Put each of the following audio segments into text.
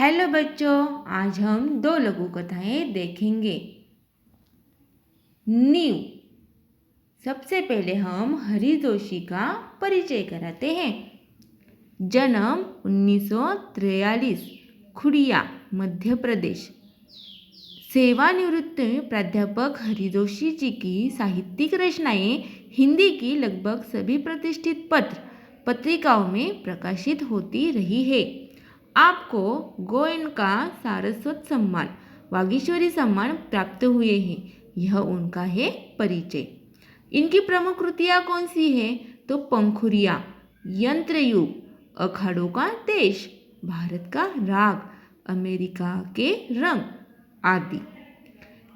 Hello बच्चों, आज हम दो लघु कथाएं देखेंगे। नींव। सबसे पहले हम हरि जोशी का परिचय कराते हैं। जन्म 1943, खुड़िया, मध्य प्रदेश। सेवानिवृत्त प्राध्यापक हरि जोशी जी की साहित्यिक रचनाएं हिंदी की लगभग सभी प्रतिष्ठित पत्रिकाओं में प्रकाशित होती रही है। आपको गोयनका सारस्वत सम्मान, वागीश्वरी सम्मान प्राप्त हुए हैं। यह उनका है परिचय। इनकी प्रमुख कृतियाँ कौन सी है? तो पंखुरिया, यंत्रयुग, अखाड़ों का देश, भारत का राग, अमेरिका के रंग आदि।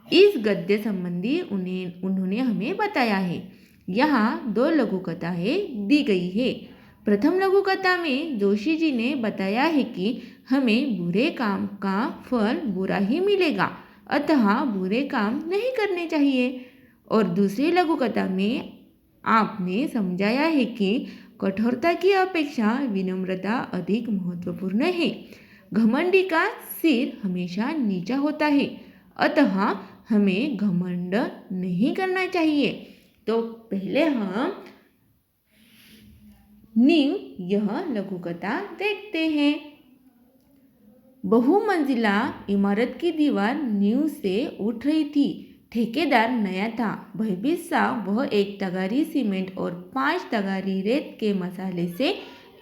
इस गद्य संबंधी उन्होंने हमें बताया है। यहाँ दो लघु कथाएं दी गई है। प्रथम लघु कथा में जोशी जी ने बताया है कि हमें बुरे काम का फल बुरा ही मिलेगा, अतः बुरे काम नहीं करने चाहिए। और दूसरी लघु कथा में आपने समझाया है कि कठोरता की अपेक्षा विनम्रता अधिक महत्वपूर्ण है। घमंडी का सिर हमेशा नीचा होता है, अतः हमें घमंड नहीं करना चाहिए। तो पहले हम नींव यह लघु कथा देखते हैं। बहुमंजिला इमारत की दीवार नींव से उठ रही थी। ठेकेदार नया था। भयभीत सा वह 1 तगारी सीमेंट और 5 तगारी रेत के मसाले से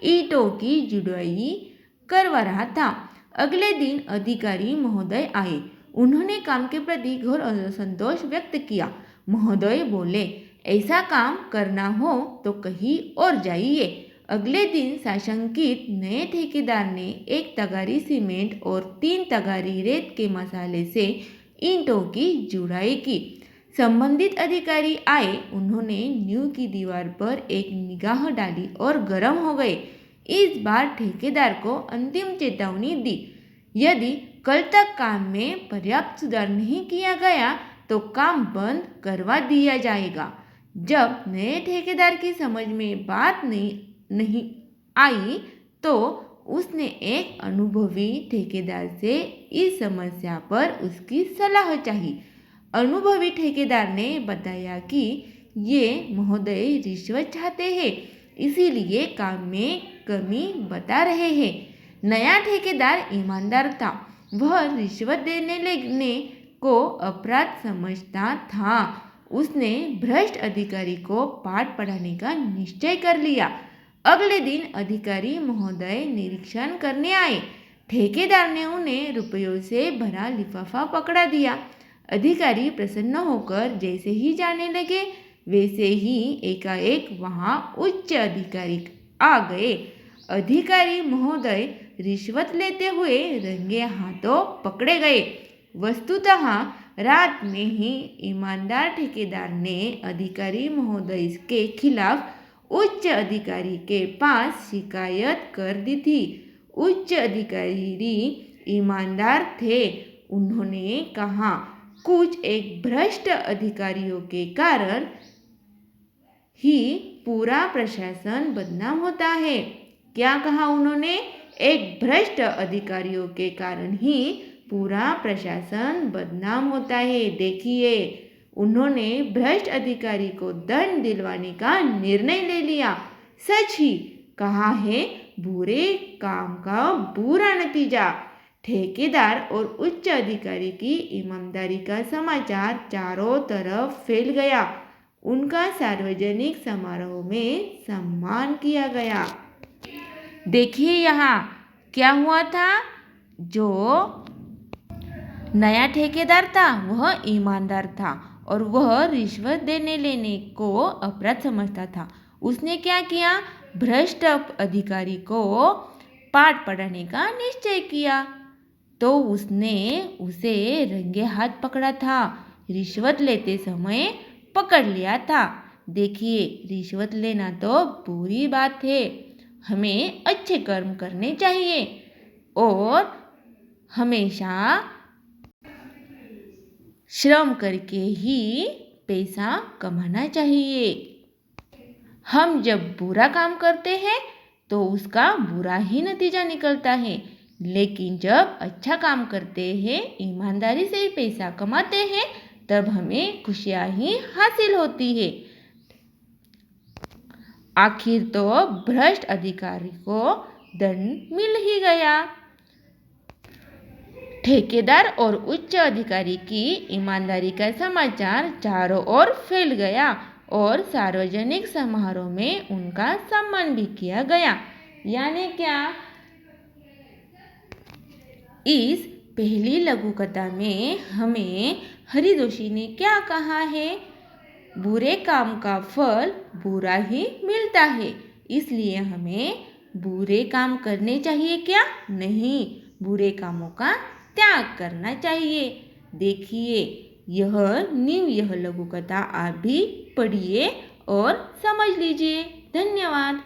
ईंटों की जुड़ाई करवा रहा था। अगले दिन अधिकारी महोदय आए। उन्होंने काम के प्रति घोर असंतोष व्यक्त किया। महोदय बोले, ऐसा काम करना हो तो कहीं और जाइए। अगले दिन साशंकित नए ठेकेदार ने 1 तगारी सीमेंट और 3 तगारी रेत के मसाले से ईंटों की जुड़ाई की। संबंधित अधिकारी आए। उन्होंने नींव की दीवार पर एक निगाह डाली और गर्म हो गए। इस बार ठेकेदार को अंतिम चेतावनी दी, यदि कल तक काम में पर्याप्त सुधार नहीं किया गया तो काम बंद करवा दिया जाएगा। जब नए ठेकेदार की समझ में बात नहीं आई तो उसने एक अनुभवी ठेकेदार से इस समस्या पर उसकी सलाह चाही। अनुभवी ठेकेदार ने बताया कि ये महोदय रिश्वत चाहते हैं, इसीलिए काम में कमी बता रहे हैं। नया ठेकेदार ईमानदार था। वह रिश्वत देने को अपराध समझता था। उसने भ्रष्ट अधिकारी को पाठ पढ़ाने का निश्चय कर लिया। अगले दिन अधिकारी महोदय निरीक्षण करने आए। ठेकेदार ने उन्हें रुपयों से भरा लिफाफा पकड़ा दिया। अधिकारी प्रसन्न होकर जैसे ही जाने लगे, वैसे ही एकाएक वहां उच्च अधिकारी आ गए। अधिकारी महोदय रिश्वत लेते हुए रंगे हाथों पकड़े गए। वस्तुतः रात में ही ईमानदार ठेकेदार ने अधिकारी महोदय के खिलाफ उच्च अधिकारी के पास शिकायत कर दी थी। उच्च अधिकारी ईमानदार थे। उन्होंने कहा, कुछ एक भ्रष्ट अधिकारियों के कारण ही पूरा प्रशासन बदनाम होता है। क्या कहा उन्होंने? एक भ्रष्ट अधिकारियों के कारण ही पूरा प्रशासन बदनाम होता है। देखिए, उन्होंने भ्रष्ट अधिकारी को दंड दिलवाने का निर्णय ले लिया। सच ही कहा है, बुरे काम का बुरा नतीजा। ठेकेदार और उच्च अधिकारी की ईमानदारी का समाचार चारों तरफ फैल गया। उनका सार्वजनिक समारोह में सम्मान किया गया। देखिए यहाँ क्या हुआ था। जो नया ठेकेदार था वह ईमानदार था और वह रिश्वत देने लेने को अपराध समझता था। उसने क्या किया? भ्रष्ट अधिकारी को पाठ पढ़ाने का निश्चय किया। तो उसने उसे रंगे हाथ पकड़ा था। रिश्वत लेते समय पकड़ लिया था। देखिए, रिश्वत लेना तो बुरी बात है। हमें अच्छे कर्म करने चाहिए और हमेशा श्रम करके ही पैसा कमाना चाहिए। हम जब बुरा काम करते हैं तो उसका बुरा ही नतीजा निकलता है। लेकिन जब अच्छा काम करते हैं, ईमानदारी से पैसा कमाते हैं, तब हमें खुशियाँ ही हासिल होती है। आखिर तो भ्रष्ट अधिकारी को दंड मिल ही गया। ठेकेदार और उच्च अधिकारी की ईमानदारी का समाचार चारों ओर फैल गया और सार्वजनिक समारोह में उनका सम्मान भी किया गया। यानी क्या, इस पहली लघु कथा में हमें हरिदोषी ने क्या कहा है? बुरे काम का फल बुरा ही मिलता है, इसलिए हमें बुरे काम करने चाहिए क्या? नहीं, बुरे कामों का त्याग करना चाहिए। देखिए, यह लघु कथा आप भी पढ़िए और समझ लीजिए। धन्यवाद।